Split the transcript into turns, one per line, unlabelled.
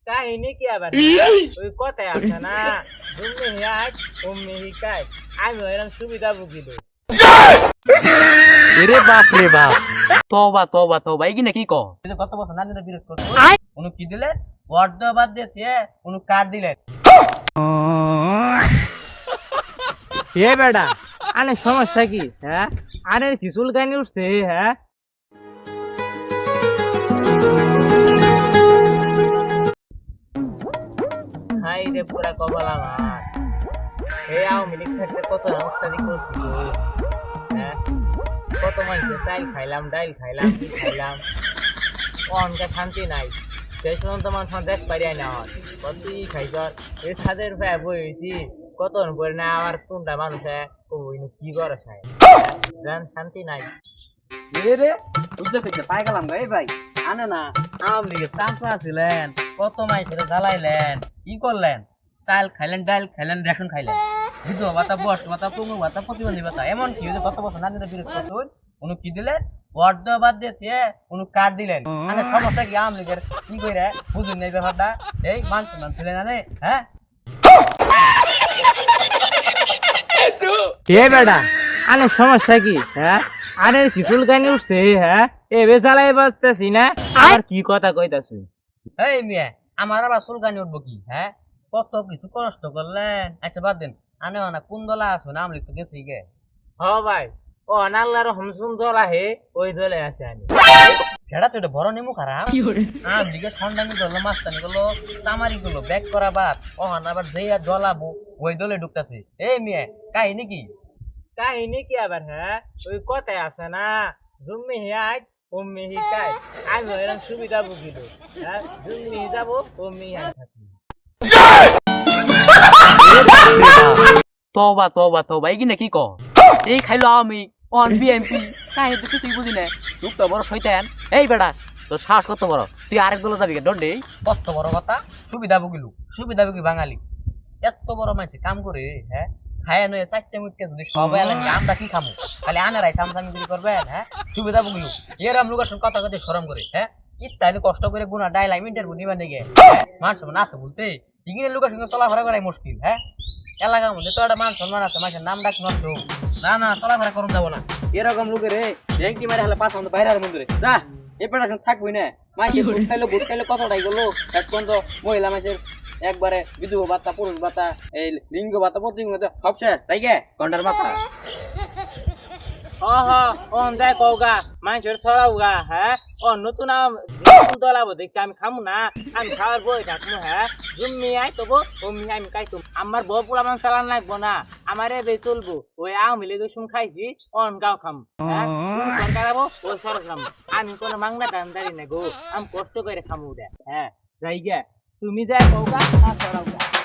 কাহিনী কি আবার ওই কথায় আছে না তুমি হিয়াক তুমি হিকাই আমি এরকম সুবিধা বুঝিল
রে বাপ রে বাপ তওবা তওবা তওবা এগিনে কি কও
কত বছর না দিলে বিরোধ করছো উনি কি দিলেন ওয়ার্ড বাদ দিয়েছে উনি কাট দিলেন এ বেটা আনে সমস্যা কি হ্যাঁ আরে কি চুলকানি উঠছে হ্যাঁ হাই রে পুরা কপাল আমার এই আওয়ামী লীগ থাকতে কত রাস্তাদি করছিল হ্যাঁ কত মানুষের চাল খাইলাম ডাইল খাইলাম কি খাইলাম অনকা শান্তি নাই সেই সময় তো মানুষ দেখ পারিয়াই না হয় কতই খাইছ এই ছাদের ভাই বইছি কত পরে না আমার কোনটা মানুষে কইনু কি করে খায় জান শান্তি নাই
রে বুঝতে পেরেছি পাই গেলাম গো এই ভাই আনে না
আওয়ামী লীগের চামচা ছিলেন কত মানুষের জ্বালাইলেন কি করলেন চাল খাইলেন ডাল খাইলেন রেশন খাইলেন বিধবা ভাতা বয়স্ক ভাতা পঙ্গু ভাতা প্রতিবন্ধী ভাতা এমন কি যে কত বছর না দিলে বিরোধ করছেন উনি কি দিলেন ওয়ার্ড বাদ দিয়েছে উনি কার্ড দিলেন মানে সমস্যা কি আওয়ামী লীগের কি করে বুঝুন এই ব্যাপারটা এই মান ছিলেন না হ্যাঁ এ বেটা আনে সমস্যা কি হ্যাঁ আরে কি চুলকানি উঠছে হ্যাঁ এ বেচালাই বাজতেছি না আর কি কথা কইতাছি এই মিয়া আমার আবার চুলকানি উঠবো কি হ্যাঁ কত কিছু কষ্ট করলেন আচ্ছা বাদ দেন আনে না কোন দলা আছো নাম লিখতে গেছি গে হ ভাই ও আনাল্লার হমসুন দল আহে ওই দলে আছে আমি সেটা তো এটা বড় নেমু খারাপ দিকে ঠান্ডামি করলো মাস্তানি করলো চামারি করলো ব্যাক করা বাদ ও আবার যেই আর দলাবো ওই দলে ঢুকতেছে এই মিয়া কাহিনী কি কাহিনী কি আবার হ্যাঁ ওই কথায় আছে না জুম্মি হিয়াক উম্মি হিকাই আমি এরকম সুবিধা বুঝিল হ্যাঁ জুম্মি যাবো উম্মি হিয়াক থাকি
তওবা তওবা তওবা এগিনে কি কও এই খাইলো আমি অন বিএমপি কাই তো কিছুই বুঝি না তুই তো বড় শয়তান এই বেটা তোর সাহস কত বড় তুই আরেক দলে যাবি দণ্ডে
কত বড় কথা সুবিধা বুঝিলু সুবিধা বুঝি বাঙালি এত বড় মানুষ কাম করে হ্যাঁ খায় নয় চারটে মুখে যদি সবাই এলেন আমরা কি খামু খালি আনারাই সামসামি যদি করবেন হ্যাঁ সুবিধা বুঝিলু এরম লোকের সঙ্গে কথা কথা সরম করে হ্যাঁ ইত্যাদি কষ্ট করে গুণা ডাইলাম ইন্টারভিউ নিবেন দিকে মানুষ না আছে বলতে ইংরেজ লোকের সঙ্গে চলাফেরা করাই মুশকিল হ্যাঁ এলাকার মধ্যে তো একটা মান সম্মান আছে মানুষের নাম ডাক নষ্ট না না চলাফেরা করুন যাবো না এরকম লোকের ব্যাংকি মারে হলে 5 ঘন্টা বাইরে মন্দিরে যা এই পেটা থাকবি না মাইকে ভোট খাইলে কতটাই গেলো এক পর্যন্ত মহিলা মাসের একবারে বিধবা ভাতা পুরুষ ভাতা এই লিঙ্গ ভাতা প্রতিলিঙ্গ সব শেষ তাই গে ঘন্টার মাথা যাই কৌগা মানুষের ছড়াওগা হ্যাঁ ও নতুন দলাবো দেখছি আমি খামু না আমি খাওয়ার বই থাকবো হ্যাঁ জুম্মি আই তবু অমনি আমি খাইতো আমার বউ পুরা আমার চালান লাগবো না আমার এবে চলবো ওই আওয়ামী লীগের সঙ্গে খাইছি অন গাও খাম হ্যাঁ সরকার আবো ওই সরকার খাম আমি কোনো মাংনা দান্দারি না গো আমি কষ্ট করে খামু দে হ্যাঁ যাই গে তুমি যাই কৌগা ছড়াওগা